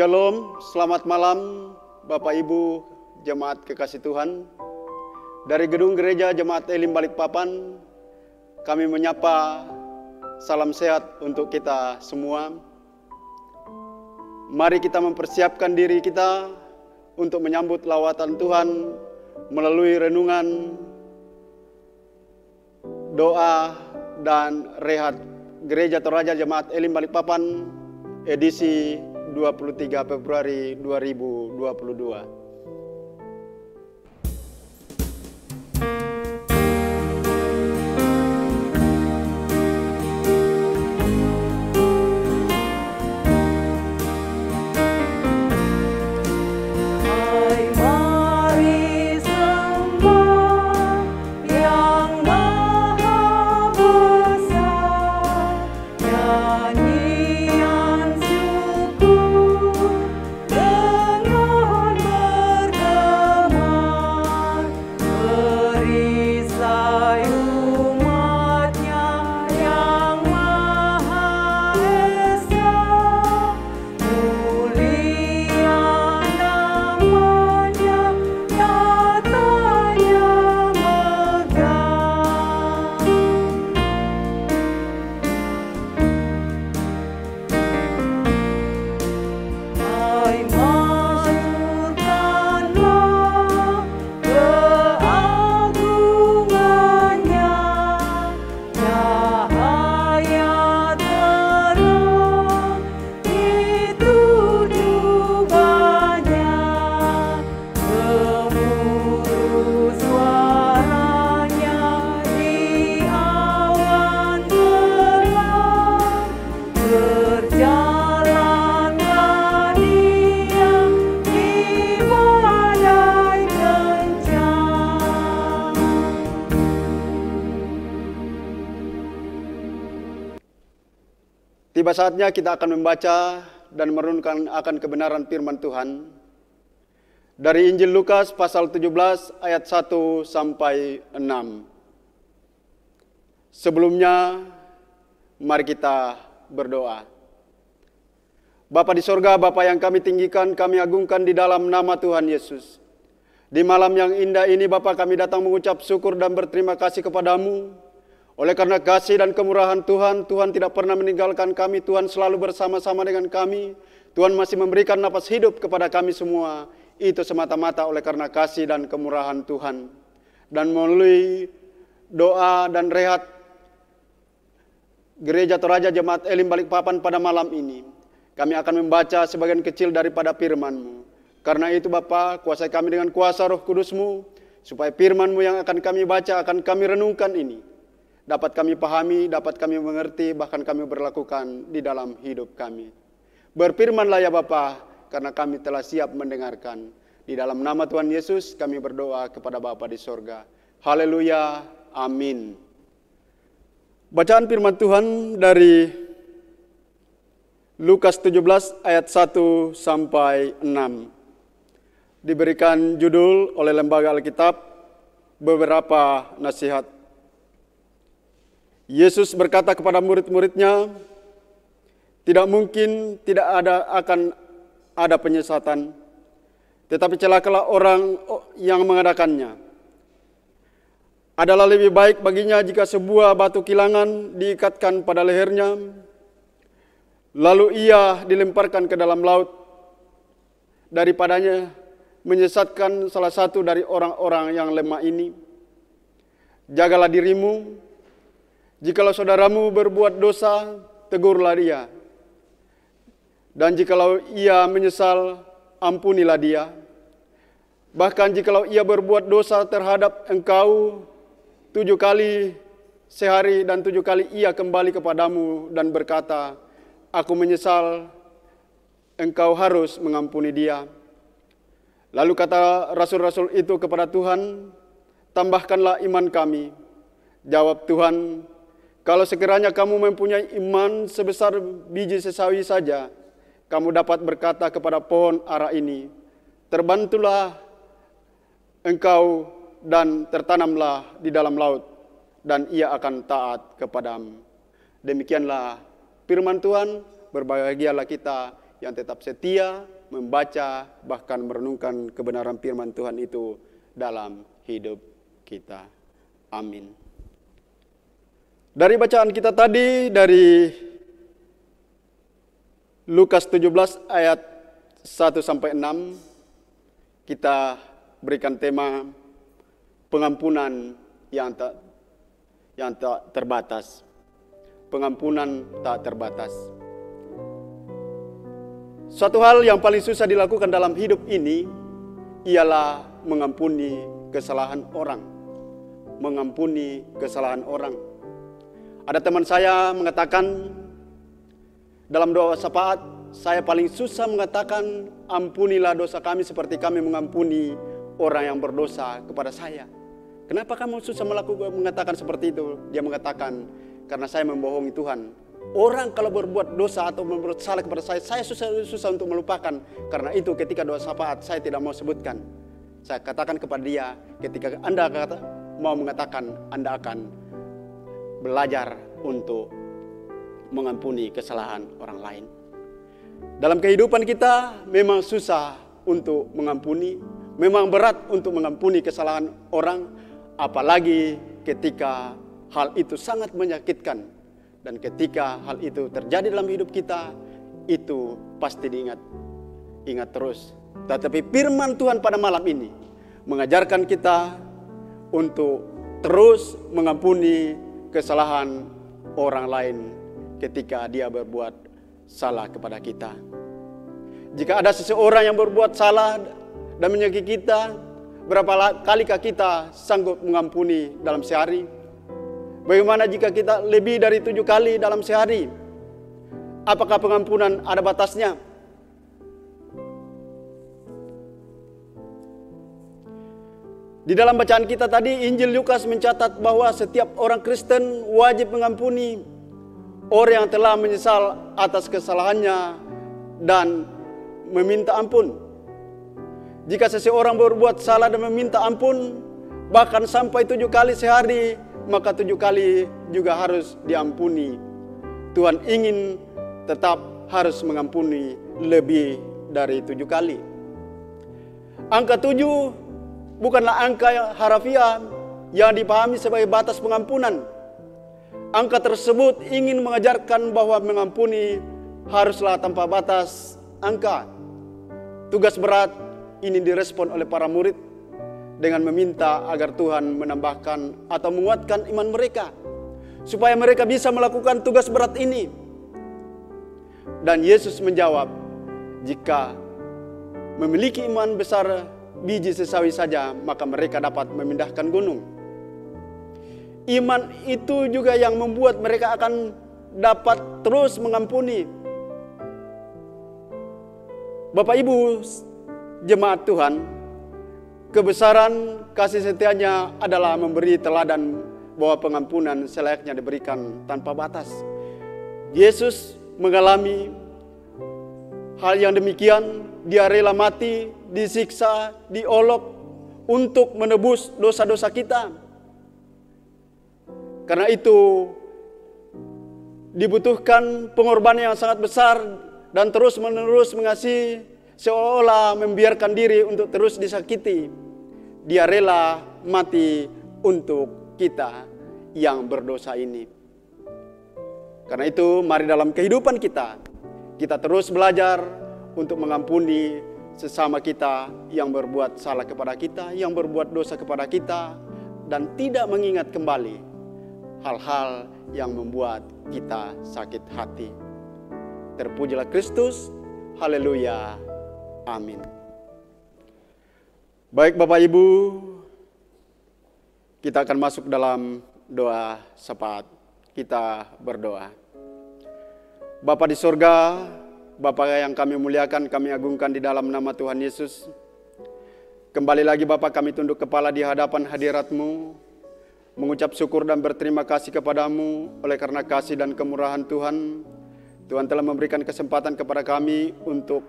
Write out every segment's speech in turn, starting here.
Shalom, selamat malam Bapak Ibu Jemaat Kekasih Tuhan. Dari Gedung Gereja Jemaat Elim Balikpapan, kami menyapa salam sehat untuk kita semua. Mari kita mempersiapkan diri kita untuk menyambut lawatan Tuhan melalui renungan, doa, dan rehat Gereja Toraja Jemaat Elim Balikpapan edisi 23 Februari 2022. Tiba saatnya kita akan membaca dan merenungkan akan kebenaran firman Tuhan dari Injil Lukas pasal 17 ayat 1 sampai 6. Sebelumnya, mari kita berdoa. Bapa di sorga, Bapa yang kami tinggikan, kami agungkan di dalam nama Tuhan Yesus. Di malam yang indah ini, Bapa, kami datang mengucap syukur dan berterima kasih kepadamu. Oleh karena kasih dan kemurahan Tuhan, Tuhan tidak pernah meninggalkan kami, Tuhan selalu bersama-sama dengan kami. Tuhan masih memberikan napas hidup kepada kami semua. Itu semata-mata oleh karena kasih dan kemurahan Tuhan. Dan melalui doa dan rehat Gereja Toraja Jemaat Elim Balikpapan pada malam ini, kami akan membaca sebagian kecil daripada firman-Mu. Karena itu Bapa, kuasai kami dengan kuasa Roh Kudus-Mu, supaya firman-Mu yang akan kami baca, akan kami renungkan ini dapat kami pahami, dapat kami mengerti, bahkan kami berlakukan di dalam hidup kami. Berfirmanlah ya Bapa, karena kami telah siap mendengarkan. Di dalam nama Tuhan Yesus kami berdoa kepada Bapa di sorga. Haleluya, amin. Bacaan firman Tuhan dari Lukas 17 ayat 1 sampai 6. Diberikan judul oleh Lembaga Alkitab, Beberapa Nasihat. Yesus berkata kepada murid-muridnya, tidak mungkin akan ada penyesatan, tetapi celakalah orang yang mengadakannya. Adalah lebih baik baginya jika sebuah batu kilangan diikatkan pada lehernya, lalu ia dilemparkan ke dalam laut, daripadanya menyesatkan salah satu dari orang-orang yang lemah ini. Jagalah dirimu. Jikalau saudaramu berbuat dosa, tegurlah dia. Dan jikalau ia menyesal, ampunilah dia. Bahkan jikalau ia berbuat dosa terhadap engkau 7 kali sehari dan 7 kali ia kembali kepadamu dan berkata, aku menyesal, engkau harus mengampuni dia. Lalu kata rasul-rasul itu kepada Tuhan, tambahkanlah iman kami. Jawab Tuhan, kalau sekiranya kamu mempunyai iman sebesar biji sesawi saja, kamu dapat berkata kepada pohon ara ini, terbantulah engkau dan tertanamlah di dalam laut, dan ia akan taat kepadamu. Demikianlah firman Tuhan, berbahagialah kita yang tetap setia membaca, bahkan merenungkan kebenaran firman Tuhan itu dalam hidup kita. Amin. Dari bacaan kita tadi dari Lukas 17 ayat 1-6, kita berikan tema pengampunan yang tak terbatas. Pengampunan tak terbatas. Suatu hal yang paling susah dilakukan dalam hidup ini ialah mengampuni kesalahan orang. Mengampuni kesalahan orang. Ada teman saya mengatakan dalam doa syafaat, saya paling susah mengatakan ampunilah dosa kami seperti kami mengampuni orang yang berdosa kepada saya. Kenapa kamu susah mengatakan seperti itu? Dia mengatakan, karena saya membohongi Tuhan. Orang kalau berbuat dosa atau berbuat salah kepada saya susah untuk melupakan. Karena itu ketika doa syafaat saya tidak mau sebutkan. Saya katakan kepada dia, ketika Anda mau mengatakan, Anda akan belajar untuk mengampuni kesalahan orang lain. Dalam kehidupan kita memang susah untuk mengampuni, memang berat untuk mengampuni kesalahan orang, apalagi ketika hal itu sangat menyakitkan. Dan ketika hal itu terjadi dalam hidup kita, itu pasti ingat terus. Tetapi firman Tuhan pada malam ini mengajarkan kita untuk terus mengampuni kesalahan orang lain ketika dia berbuat salah kepada kita. Jika ada seseorang yang berbuat salah dan menyakiti kita, berapa kalikah kita sanggup mengampuni dalam sehari? Bagaimana jika kita lebih dari 7 kali dalam sehari? Apakah pengampunan ada batasnya? Di dalam bacaan kita tadi, Injil Lukas mencatat bahwa setiap orang Kristen wajib mengampuni orang yang telah menyesal atas kesalahannya dan meminta ampun. Jika seseorang berbuat salah dan meminta ampun, bahkan sampai 7 kali sehari, maka 7 kali juga harus diampuni. Tuhan ingin tetap harus mengampuni lebih dari 7 kali. Angka 7 bukanlah angka yang harafiah yang dipahami sebagai batas pengampunan. Angka tersebut ingin mengajarkan bahwa mengampuni haruslah tanpa batas angka. Tugas berat ini direspon oleh para murid dengan meminta agar Tuhan menambahkan atau menguatkan iman mereka, supaya mereka bisa melakukan tugas berat ini. Dan Yesus menjawab, jika memiliki iman besar biji sesawi saja, maka mereka dapat memindahkan gunung. Iman itu juga yang membuat mereka akan dapat terus mengampuni. Bapak Ibu jemaat Tuhan, kebesaran kasih setianya adalah memberi teladan bahwa pengampunan selayaknya diberikan tanpa batas. Yesus mengalami hal yang demikian. Dia rela mati, disiksa, diolok untuk menebus dosa-dosa kita. Karena itu dibutuhkan pengorbanan yang sangat besar dan terus-menerus mengasihi, seolah-olah membiarkan diri untuk terus disakiti. Dia rela mati untuk kita yang berdosa ini. Karena itu mari dalam kehidupan kita terus belajar untuk mengampuni sesama kita yang berbuat salah kepada kita, yang berbuat dosa kepada kita, dan tidak mengingat kembali hal-hal yang membuat kita sakit hati. Terpujilah Kristus, haleluya, amin. Baik Bapak Ibu, kita akan masuk dalam doa syafaat. Kita berdoa. Bapa di sorga, Bapa yang kami muliakan, kami agungkan di dalam nama Tuhan Yesus. Kembali lagi Bapa, kami tunduk kepala di hadapan hadirat-Mu, mengucap syukur dan berterima kasih kepadamu oleh karena kasih dan kemurahan Tuhan. Tuhan telah memberikan kesempatan kepada kami untuk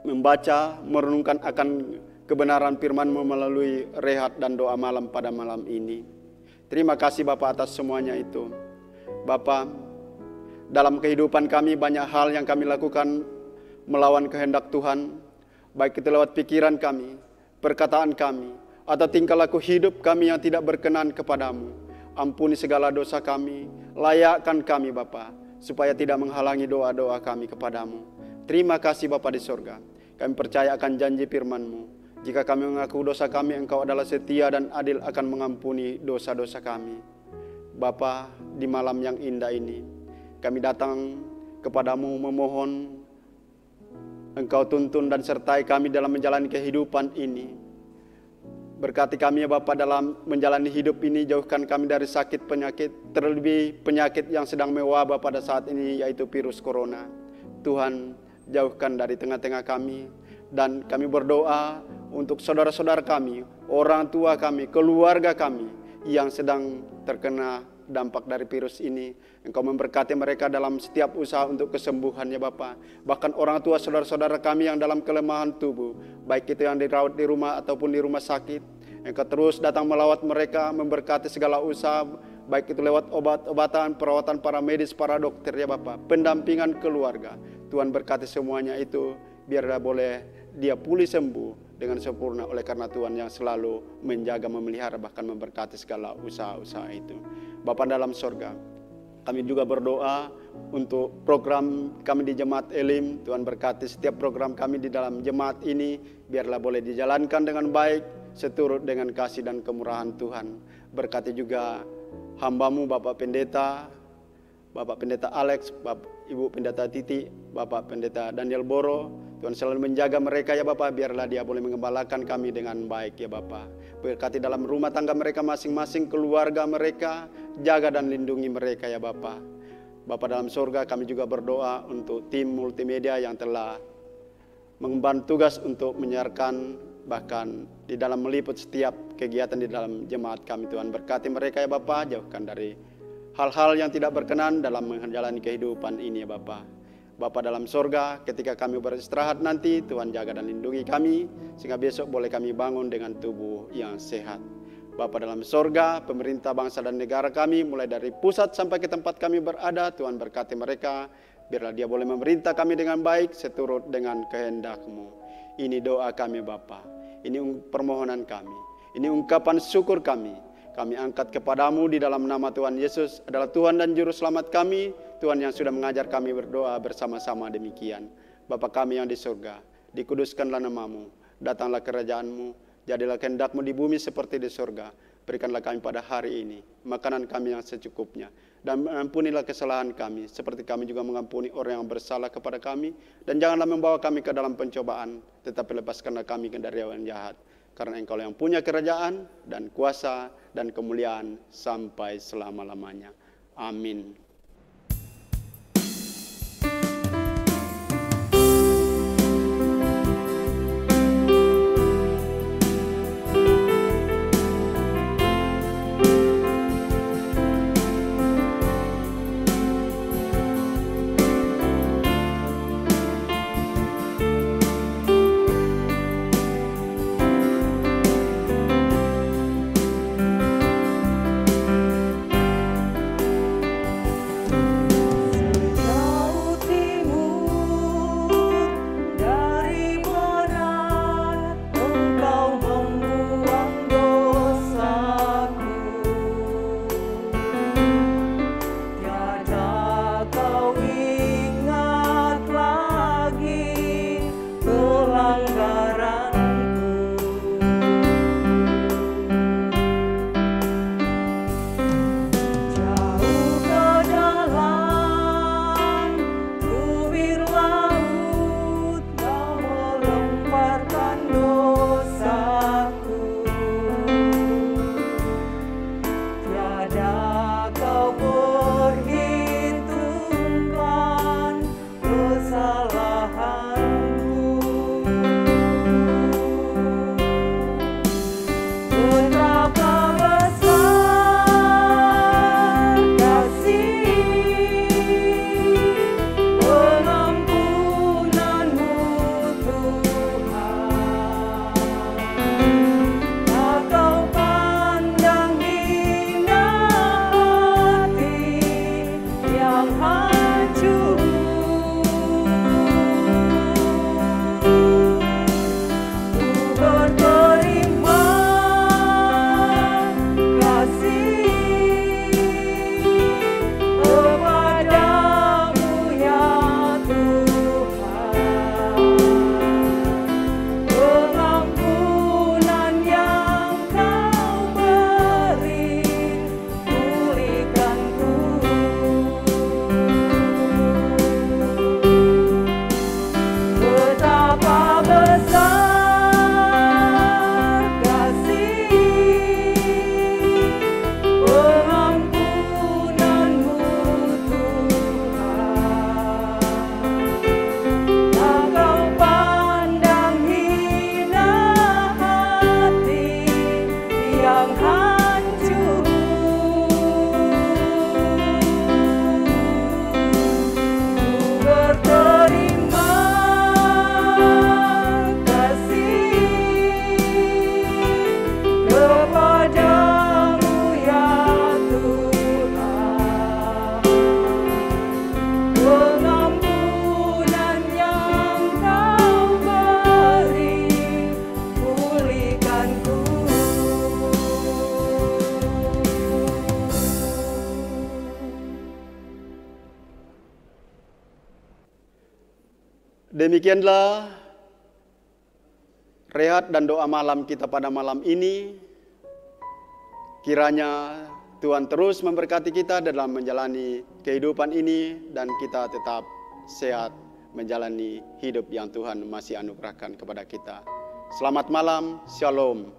membaca, merenungkan akan kebenaran firman-Mu melalui rehat dan doa malam pada malam ini. Terima kasih Bapa atas semuanya itu. Bapa, dalam kehidupan kami banyak hal yang kami lakukan melawan kehendak Tuhan, baik itu lewat pikiran kami, perkataan kami, atau tingkah laku hidup kami yang tidak berkenan kepadamu. Ampuni segala dosa kami, layakkan kami Bapa, supaya tidak menghalangi doa-doa kami kepadamu. Terima kasih Bapa di sorga, kami percaya akan janji firman-Mu. Jika kami mengaku dosa kami, Engkau adalah setia dan adil akan mengampuni dosa-dosa kami. Bapa, di malam yang indah ini, kami datang kepadamu memohon Engkau tuntun dan sertai kami dalam menjalani kehidupan ini. Berkati kami ya Bapa dalam menjalani hidup ini, jauhkan kami dari sakit penyakit, terlebih penyakit yang sedang mewabah pada saat ini, yaitu virus corona. Tuhan, jauhkan dari tengah-tengah kami, dan kami berdoa untuk saudara-saudara kami, orang tua kami, keluarga kami yang sedang terkena dampak dari virus ini. Engkau memberkati mereka dalam setiap usaha untuk kesembuhan ya Bapa. Bahkan orang tua saudara-saudara kami yang dalam kelemahan tubuh, baik itu yang dirawat di rumah ataupun di rumah sakit, Engkau terus datang melawat mereka, memberkati segala usaha, baik itu lewat obat-obatan, perawatan para medis, para dokter ya Bapa, pendampingan keluarga. Tuhan berkati semuanya itu, biarlah boleh dia pulih sembuh dengan sempurna oleh karena Tuhan yang selalu menjaga, memelihara, bahkan memberkati segala usaha-usaha itu. Bapa dalam sorga, kami juga berdoa untuk program kami di Jemaat Elim. Tuhan berkati setiap program kami di dalam jemaat ini, biarlah boleh dijalankan dengan baik, seturut dengan kasih dan kemurahan Tuhan. Berkati juga hamba-Mu Bapak Pendeta Alex, Ibu Pendeta Titi, Bapak Pendeta Daniel Boro. Tuhan selalu menjaga mereka ya Bapak, biarlah dia boleh mengembalakan kami dengan baik ya Bapak. Berkati dalam rumah tangga mereka masing-masing, keluarga mereka, jaga dan lindungi mereka ya Bapak. Bapak dalam surga, kami juga berdoa untuk tim multimedia yang telah mengemban tugas untuk menyiarkan, bahkan di dalam meliput setiap kegiatan di dalam jemaat kami. Tuhan berkati mereka ya Bapak, jauhkan dari hal-hal yang tidak berkenan dalam menjalani kehidupan ini ya Bapak. Bapa dalam sorga, ketika kami beristirahat nanti, Tuhan jaga dan lindungi kami, sehingga besok boleh kami bangun dengan tubuh yang sehat. Bapa dalam sorga, pemerintah bangsa dan negara kami, mulai dari pusat sampai ke tempat kami berada, Tuhan berkati mereka, biarlah dia boleh memerintah kami dengan baik, seturut dengan kehendak-Mu. Ini doa kami Bapa, ini permohonan kami, ini ungkapan syukur kami. Kami angkat kepadamu di dalam nama Tuhan Yesus adalah Tuhan dan Juru Selamat kami, Tuhan yang sudah mengajar kami berdoa bersama-sama demikian. Bapa kami yang di surga, dikuduskanlah nama-Mu, datanglah kerajaan-Mu, jadilah kehendak-Mu di bumi seperti di surga. Berikanlah kami pada hari ini makanan kami yang secukupnya, dan ampunilah kesalahan kami, seperti kami juga mengampuni orang yang bersalah kepada kami, dan janganlah membawa kami ke dalam pencobaan, tetapi lepaskanlah kami dari yang jahat. Karena Engkau yang punya kerajaan dan kuasa dan kemuliaan sampai selama-lamanya. Amin. yang hancur. Ku berterima kasih kepadamu ya Tuhan, pengampunan yang Kau beri, pulihkanku. Demikianlah rehat dan doa malam kita pada malam ini. Kiranya Tuhan terus memberkati kita dalam menjalani kehidupan ini dan kita tetap sehat menjalani hidup yang Tuhan masih anugerahkan kepada kita. Selamat malam, Shalom.